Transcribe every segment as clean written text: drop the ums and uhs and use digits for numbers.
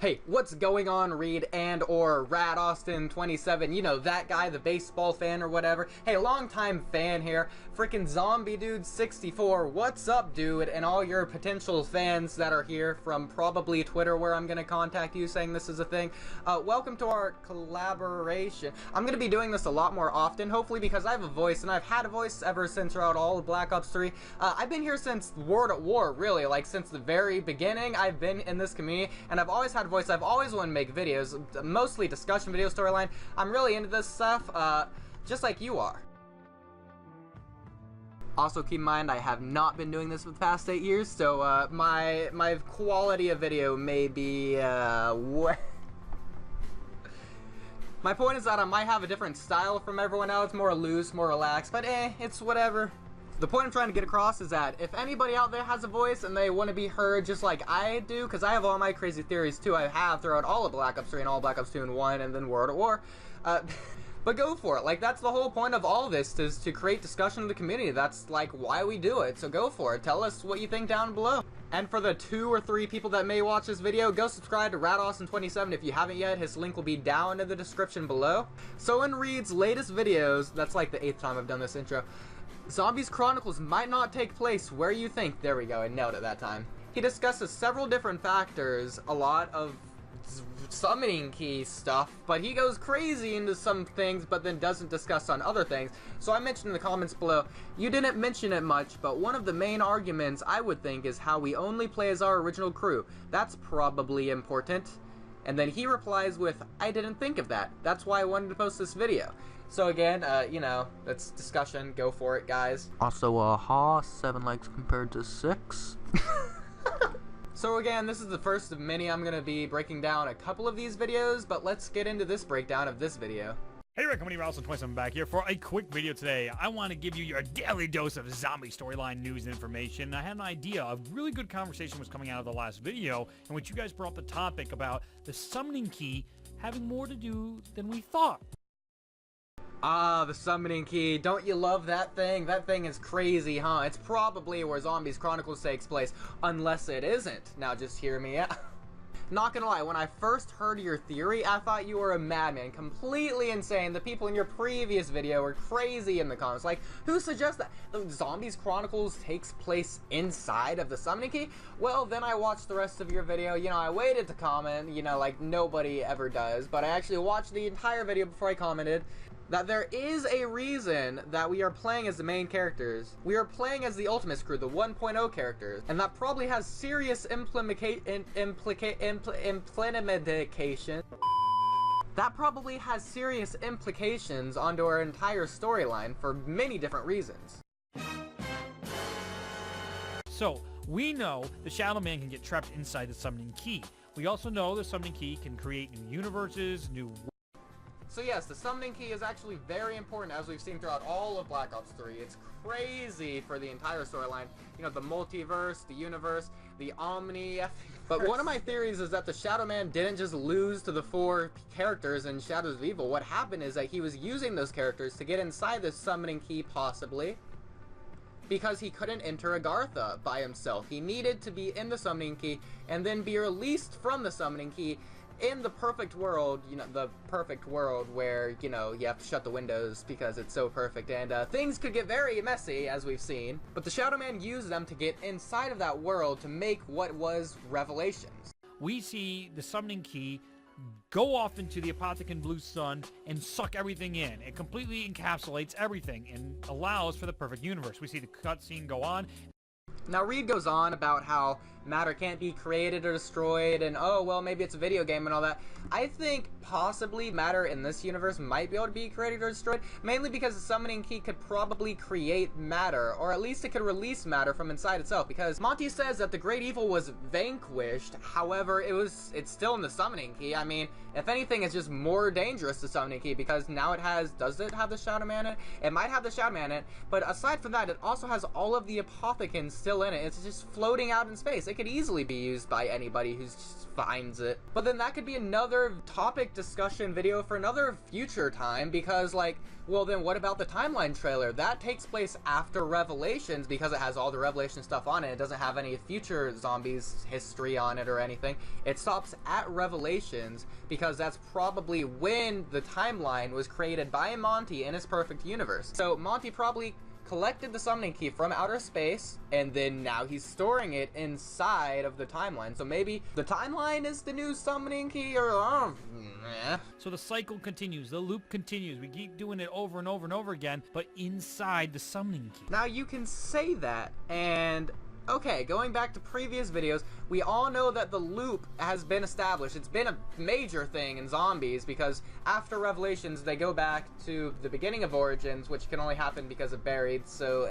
Hey, what's going on, Reed and or RadAustin27? You know, that guy, the baseball fan or whatever. Hey, long-time fan here. Freaking Zombie Dude 64. What's up, dude? And all your potential fans that are here from probably Twitter, where I'm gonna contact you saying this is a thing. Welcome to our collaboration. I'm gonna be doing this a lot more often, hopefully, because I have a voice, and I've had a voice ever since throughout all of Black Ops 3. I've been here since World at War, really. Like, since the very beginning, I've been in this community, and I've always had a voice. I've always wanted to make videos, mostly discussion video storyline. I'm really into this stuff, just like you are. Also, keep in mind, I have not been doing this for the past 8 years, so my quality of video may be my point is that I might have a different style from everyone else, more loose, more relaxed, but it's whatever. The point I'm trying to get across is that if anybody out there has a voice and they want to be heard just like I do, because I have all my crazy theories too, I have throughout all of Black Ops 3 and all Black Ops 2 and 1 and then World at War, but go for it. Like, that's the whole point of all of this, is to create discussion in the community. That's like why we do it, so go for it. Tell us what you think down below. And for the 2 or 3 people that may watch this video, go subscribe to RadAustin27 if you haven't yet. His link will be down in the description below. So in Reed's latest videos, that's like the 8th time I've done this intro, Zombies Chronicles might not take place where you think. There we go, I nailed it that time. He discusses several different factors, a lot of summoning key stuff, but he goes crazy into some things but then doesn't discuss on other things. So I mentioned in the comments below, you didn't mention it much, but one of the main arguments I would think is how we only play as our original crew. That's probably important. And then he replies with, I didn't think of that. That's why I wanted to post this video. So again, you know, that's discussion. Go for it, guys. Also, 7 likes compared to 6. So again, this is the first of many. I'm going to be breaking down a couple of these videos, but let's get into this breakdown of this video. Hey, RadAustin27 back here for a quick video today. I want to give you your daily dose of zombie storyline news and information. I had an idea, a really good conversation was coming out of the last video, in which you guys brought up the topic about the summoning key having more to do than we thought. Ah, the summoning key. Don't you love that thing? That thing is crazy, huh? It's probably where Zombies Chronicles takes place, unless it isn't. Now just hear me out. Not gonna lie, when I first heard your theory, I thought you were a madman, completely insane. The people in your previous video were crazy in the comments. Like, who suggests that the Zombies Chronicles takes place inside of the summoning key? Well, then I watched the rest of your video. You know, I waited to comment, you know, like nobody ever does, but I actually watched the entire video before I commented. That there is a reason that we are playing as the main characters. We are playing as the Ultimates crew, the 1.0 characters, and that probably has serious implication. That probably has serious implications onto our entire storyline for many different reasons. So, we know the Shadow Man can get trapped inside the summoning key. We also know the summoning key can create new universes, new... So yes, the summoning key is actually very important, as we've seen throughout all of Black Ops 3. It's crazy for the entire storyline. You know, the multiverse, the universe, the omni... But one of my theories is that the Shadow Man didn't just lose to the 4 characters in Shadows of Evil. What happened is that he was using those characters to get inside the summoning key, possibly, because he couldn't enter Agartha by himself. He needed to be in the summoning key and then be released from the summoning key in the perfect world, you know, the perfect world where, you know, you have to shut the windows because it's so perfect, and things could get very messy, as we've seen. But the Shadow Man used them to get inside of that world to make what was Revelations. We see the summoning key go off into the Apothecan Blue Sun and suck everything in. It completely encapsulates everything and allows for the perfect universe. We see the cutscene go on. Now, Reed goes on about how matter can't be created or destroyed, and oh, well, maybe it's a video game and all that. I think possibly matter in this universe might be able to be created or destroyed, mainly because the summoning key could probably create matter, or at least it could release matter from inside itself, because Monty says that the great evil was vanquished. However, it's still in the summoning key. I mean, if anything, it's just more dangerous, the summoning key, because now it has, does it have the Shadow Man in it? It might have the Shadow Man in it, but aside from that, it also has all of the Apothecans still in it. It's just floating out in space. it could easily be used by anybody who finds it. But then that could be another topic discussion video for another future time, because like, well then what about the timeline trailer? That takes place after Revelations because it has all the Revelation stuff on it. It doesn't have any future zombies history on it or anything. It stops at Revelations because that's probably when the timeline was created by Monty in his perfect universe. So Monty probably collected the summoning key from outer space, and then now he's storing it inside of the timeline. So maybe the timeline is the new summoning key, or So the cycle continues, the loop continues. We keep doing it over and over and over again, but inside the summoning key. Now you can say that, and okay, going back to previous videos, we all know that the loop has been established. It's been a major thing in zombies because after Revelations, they go back to the beginning of Origins, which can only happen because of Buried, so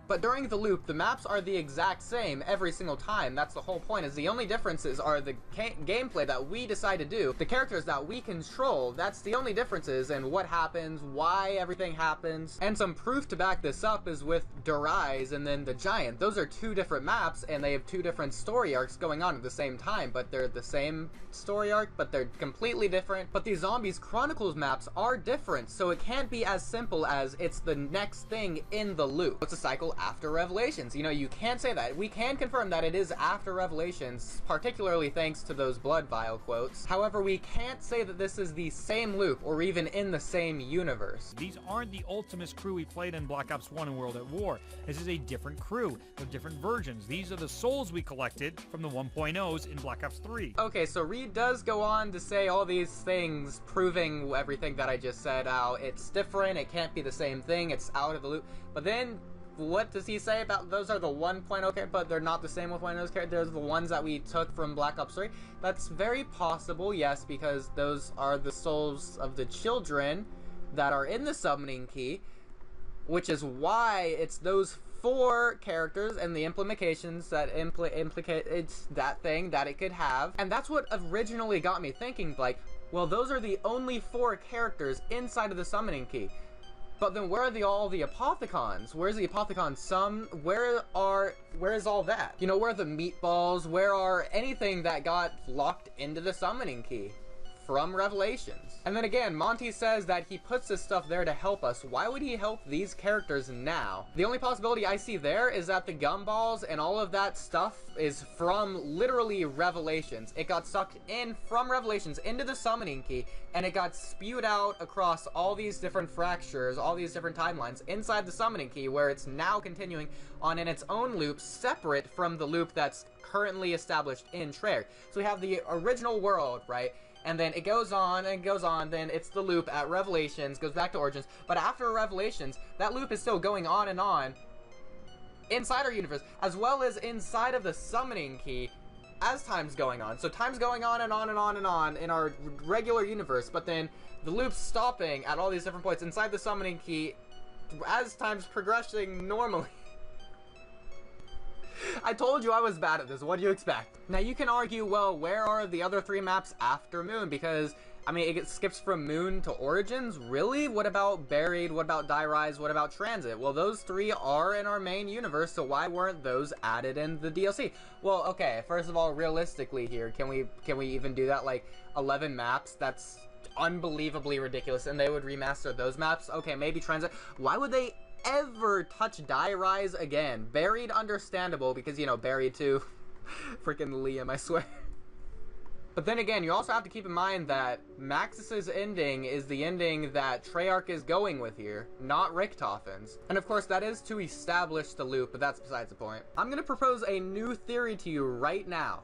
But during the loop, the maps are the exact same every single time. That's the whole point, is the only differences are the gameplay that we decide to do, the characters that we control. That's the only differences in what happens, why everything happens. And some proof to back this up is with Durais and then the Giant. Those are two different maps, and they have two different story arcs going on at the same time, but they're the same story arc, but they're completely different. But these Zombies Chronicles maps are different, so it can't be as simple as it's the next thing in the loop. It's a cycle after Revelations. You know, you can't say that. We can confirm that it is after Revelations, particularly thanks to those Blood Vial quotes. However, we can't say that this is the same loop or even in the same universe. These aren't the Ultimus crew we played in Black Ops 1 and World at War. This is a different crew. They're different versions. These are the souls we collected from the 1.0s in Black Ops 3. Okay, so Reed does go on to say all these things, proving everything that I just said. How it's different, it can't be the same thing, it's out of the loop. But then what does he say about those are the 1.0 characters, but they're not the same with 1.0 characters? They're the ones that we took from Black Ops 3. That's very possible, yes, because those are the souls of the children that are in the summoning key, which is why it's those 4 characters and the implications that implicate it's that thing that it could have. And that's what originally got me thinking, like, well, those are the only 4 characters inside of the summoning key. But then where are all the Apothicons? Where's the Apothicon sum? Where is all that? You know, where are the meatballs? Where are anything that got locked into the summoning key from Revelations? And then again, Monty says that he puts this stuff there to help us. Why would he help these characters now? The only possibility I see there is that the gumballs and all of that stuff is from literally Revelations. It got sucked in from Revelations into the summoning key, and it got spewed out across all these different fractures, all these different timelines inside the summoning key, where it's now continuing on in its own loop, separate from the loop that's currently established in Treyarch. So we have the original world, right? And then it goes on and goes on, then it's the loop at Revelations, goes back to Origins, but after Revelations, that loop is still going on and on inside our universe, as well as inside of the summoning key as time's going on. So time's going on and on and on and on in our regular universe, but then the loop's stopping at all these different points inside the summoning key as time's progressing normally. I told you I was bad at this. What do you expect? Now you can argue, well, where are the other 3 maps after Moon? Because, I mean, it skips from Moon to Origins? Really? What about Buried? What about Die Rise? What about Transit? Well, those 3 are in our main universe, so why weren't those added in the DLC? Well, okay, first of all, realistically here, can we even do that? Like, 11 maps? That's unbelievably ridiculous, and they would remaster those maps? Okay, maybe Transit. Why would they ever touch Die Rise again? Buried, understandable, because, you know, Buried too. Freaking Liam, I swear. But then again, you also have to keep in mind that Maxis's ending is the ending that Treyarch is going with here, not Richtofen's. And of course, that is to establish the loop, but that's besides the point. I'm gonna propose a new theory to you right now.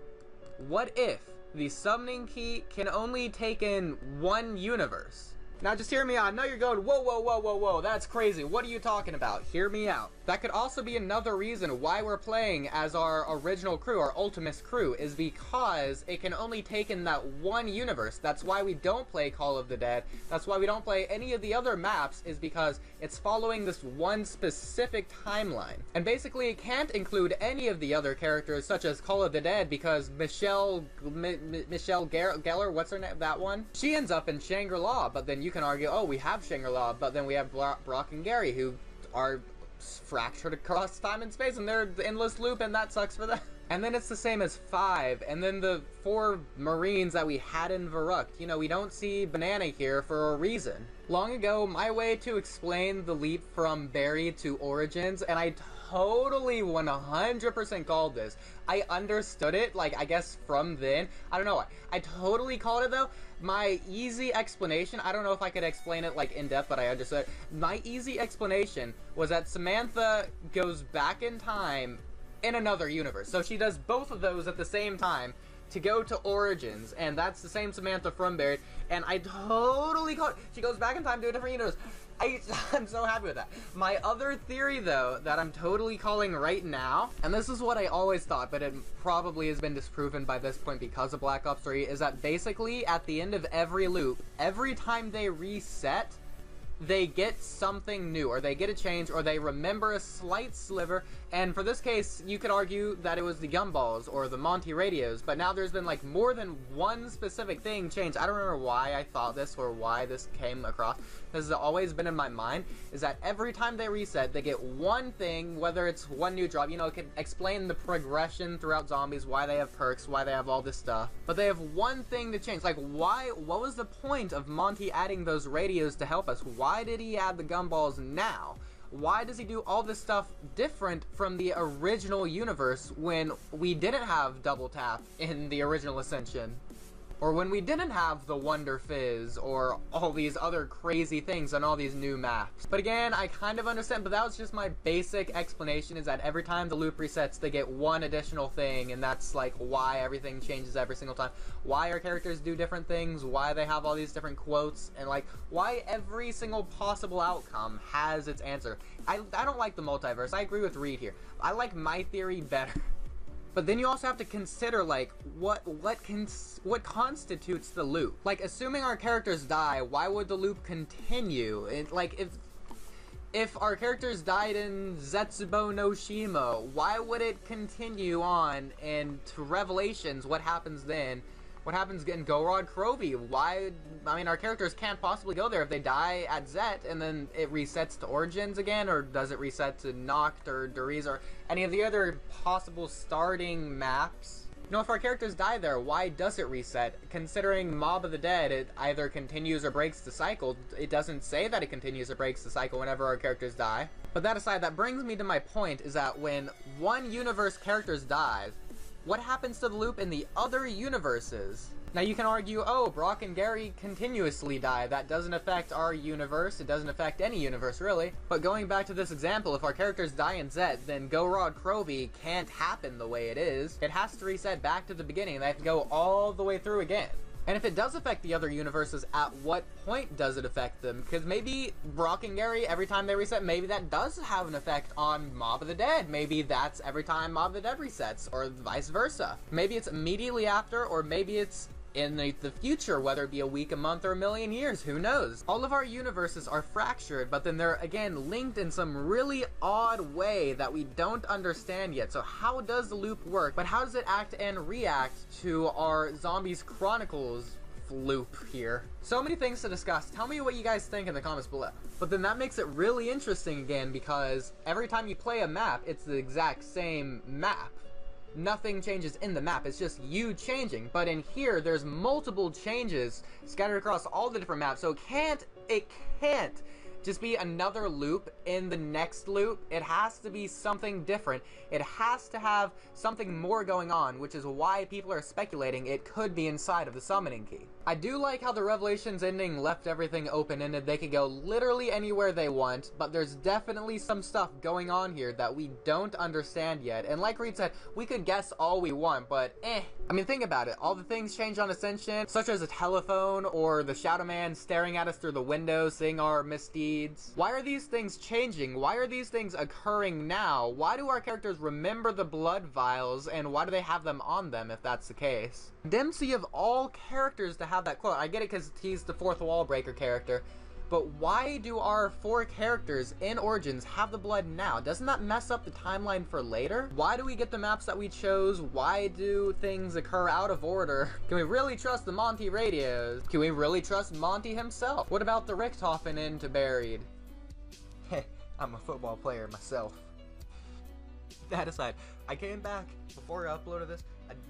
What if the summoning key can only take in one universe? Now just hear me out. I know you're going, whoa, whoa, whoa, whoa, whoa, that's crazy. What are you talking about? Hear me out. That could also be another reason why we're playing as our original crew, our Ultimus crew, is because it can only take in that one universe. That's why we don't play Call of the Dead. That's why we don't play any of the other maps, is because it's following this one specific timeline. And basically it can't include any of the other characters, such as Call of the Dead, because Michelle Gellar, what's her name, that one? She ends up in Shangri-La, but then you can argue, oh, we have Shangri-La, but then we have Brock and Gary, who are fractured across time and space, and they're the endless loop, and that sucks for them. And then it's the same as 5, and then the 4 Marines that we had in Varuk. You know, we don't see Banana here for a reason. Long ago, my way to explain the leap from Buried to Origins, and I totally 100% called this. I understood it, like, I guess from then. I don't know why. I totally called it, though. My easy explanation, I don't know if I could explain it, like, in depth, but I understood. My easy explanation was that Samantha goes back in time in another universe. So she does both of those at the same time to go to Origins, and that's the same Samantha from Buried, and I totally caught it. She goes back in time to a different universe. I'm so happy with that. My other theory, though, that I'm totally calling right now, and this is what I always thought, but it probably has been disproven by this point because of Black Ops 3, is that basically at the end of every loop, every time they reset, they get something new, or they get a change, or they remember a slight sliver, and for this case, you could argue that it was the gumballs, or the Monty radios, but now there's been, like, more than one specific thing changed. I don't remember why I thought this, or why this came across. This has always been in my mind, is that every time they reset, they get one thing, whether it's one new drop, you know, it can explain the progression throughout zombies, why they have perks, why they have all this stuff, but they have one thing to change. Like, why, what was the point of Monty adding those radios to help us? Why did he add the gumballs now? Why does he do all this stuff different from the original universe when we didn't have double tap in the original Ascension? Or when we didn't have the Wonder Fizz, or all these other crazy things on all these new maps. But again, I kind of understand, but that was just my basic explanation, is that every time the loop resets, they get one additional thing, and that's like why everything changes every single time. Why our characters do different things, why they have all these different quotes, and like, why every single possible outcome has its answer. I don't like the multiverse. I agree with Reed here. I like my theory better. But then you also have to consider, like, what constitutes the loop. Like, assuming our characters die, why would the loop continue? Like, if our characters died in Zetsubo no Shima, why would it continue on into Revelations? What happens then? What happens in Gorod Krovi? Why? I mean, our characters can't possibly go there if they die at Zet, and then it resets to Origins again, or does it reset to Noct or Duriz or any of the other possible starting maps? You know, if our characters die there, why does it reset? Considering Mob of the Dead, it either continues or breaks the cycle. It doesn't say that it continues or breaks the cycle whenever our characters die. But that aside, that brings me to my point, is that when one universe characters dies, what happens to the loop in the other universes? Now you can argue, oh, Brock and Gary continuously die. That doesn't affect our universe. It doesn't affect any universe, really. But going back to this example, if our characters die in Zet, then Gorod Krovi can't happen the way it is. It has to reset back to the beginning. They have to go all the way through again. And if it does affect the other universes, at what point does it affect them? Because maybe Brock and Gary, every time they reset, maybe that does have an effect on Mob of the Dead. Maybe that's every time Mob of the Dead resets, or vice versa. Maybe it's immediately after, or maybe it's in the future, whether it be a week, a month, or a million years, who knows? All of our universes are fractured, but then they're, again, linked in some really odd way that we don't understand yet. So how does the loop work? But how does it act and react to our Zombies Chronicles loop here? So many things to discuss. Tell me what you guys think in the comments below. But then that makes it really interesting again, because every time you play a map, it's the exact same map. Nothing changes in the map, it's just you changing. But in here, there's multiple changes scattered across all the different maps, so it can't just be another loop in the next loop. It has to be something different. It has to have something more going on, which is why people are speculating it could be inside of the summoning key. I do like how the Revelations ending left everything open-ended. They could go literally anywhere they want, but there's definitely some stuff going on here that we don't understand yet. And like Reed said, we could guess all we want, but I mean, think about it. All the things change on Ascension, such as a telephone or the Shadow Man staring at us through the window, seeing our misdeeds. Why are these things changing? Why are these things occurring now? Why do our characters remember the blood vials, and why do they have them on them if that's the case? Dempsey of all characters to have that quote. I get it because he's the fourth wall breaker character, but why do our 4 characters in Origins have the blood now? Doesn't that mess up the timeline for later? Why do we get the maps that we chose? Why do things occur out of order? Can we really trust the Monty radios? Can we really trust Monty himself? What about the Richthofen into Buried? I'm a football player myself. that aside, I came back before I uploaded this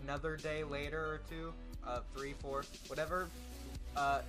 another day later or two, 3, 4, whatever.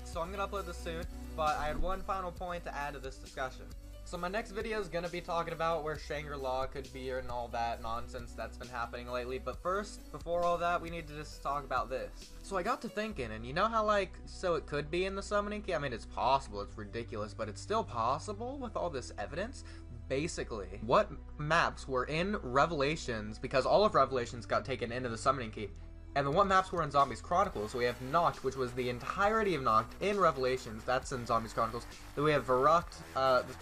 So I'm gonna upload this soon, but I had one final point to add to this discussion. So my next video is gonna be talking about where Shangri-La could be and all that nonsense that's been happening lately. But first, before all that, we need to just talk about this. So I got to thinking, and you know how so it could be in the summoning key? I mean, it's possible, it's ridiculous, but it's still possible with all this evidence. Basically, what maps were in Revelations, because all of Revelations got taken into the summoning key, and then what maps were in Zombies Chronicles? So we have Noct, which was the entirety of Noct in Revelations. That's in Zombies Chronicles. Then we have Verrucht.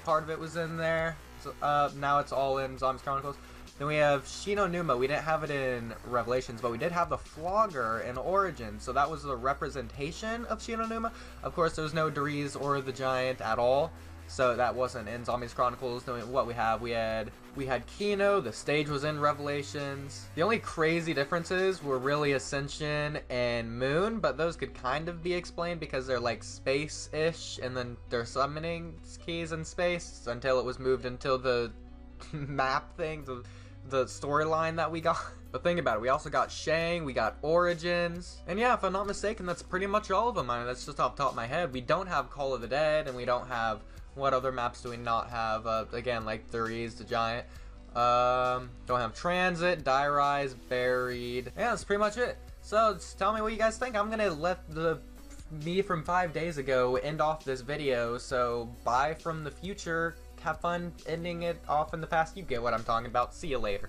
Part of it was in there. So, now it's all in Zombies Chronicles. Then we have Shinonuma. We didn't have it in Revelations, but we did have the Flogger in Origins. So that was the representation of Shinonuma. Of course, there was no Dries or the Giant at all. So that wasn't in Zombies Chronicles. Then what we had Kino, the stage was in Revelations. The only crazy differences were really Ascension and Moon, but those could kind of be explained because they're like space-ish, and then they're summoning keys in space until it was moved into the map thing, the storyline that we got. But think about it, we also got Shang, we got Origins, and yeah, if I'm not mistaken, that's pretty much all of them. I mean, that's just off the top of my head. We don't have Call of the Dead, and we don't have... What other maps do we not have? Again, like Dries, the Giant. Don't have Transit, Die Rise, Buried. Yeah, that's pretty much it. So, just tell me what you guys think. I'm gonna let me from 5 days ago end off this video, so bye from the future. Have fun ending it off in the past. You get what I'm talking about. See you later.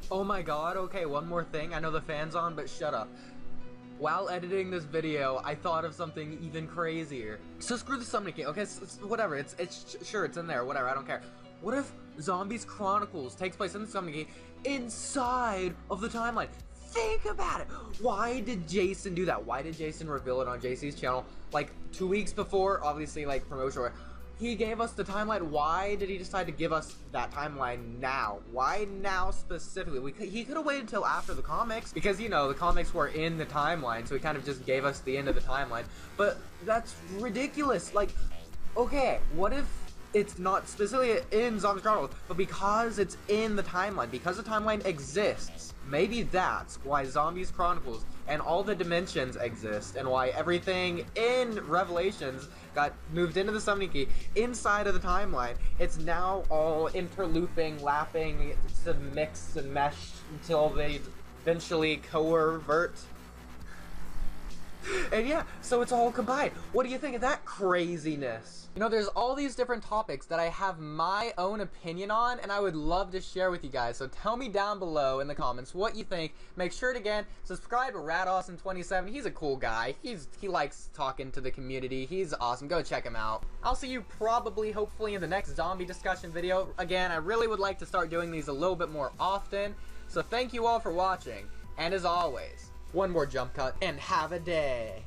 Oh my god, okay, one more thing. I know the fan's on, but shut up. While editing this video, I thought of something even crazier. So screw the summoning key, okay? Whatever, it's sure, it's in there, whatever, I don't care. What if Zombies Chronicles takes place in the summoning key inside of the timeline? Think about it! Why did Jason do that? Why did Jason reveal it on JC's channel, like, 2 weeks before, obviously, like, promotion? He gave us the timeline. Why did he decide to give us that timeline now? Why now specifically? He could have waited until after the comics, because, you know, the comics were in the timeline, so he kind of just gave us the end of the timeline. But that's ridiculous. Like, okay, what if it's not specifically in Zombies Chronicles, but because it's in the timeline, because the timeline exists, maybe that's why Zombies Chronicles and all the dimensions exist, and why everything in Revelations got moved into the summoning key inside of the timeline. It's now all interlooping, lapping to mix and mesh until they eventually co-revert. And yeah, so it's all combined. What do you think of that craziness? You know, there's all these different topics that I have my own opinion on, and I would love to share with you guys. So tell me down below in the comments what you think. Make sure to, again, subscribe to RadAustin27. He's a cool guy. He likes talking to the community. He's awesome. Go check him out. I'll see you probably, hopefully, in the next zombie discussion video. Again, I really would like to start doing these a little bit more often. So thank you all for watching. And as always, one more jump cut and have a day.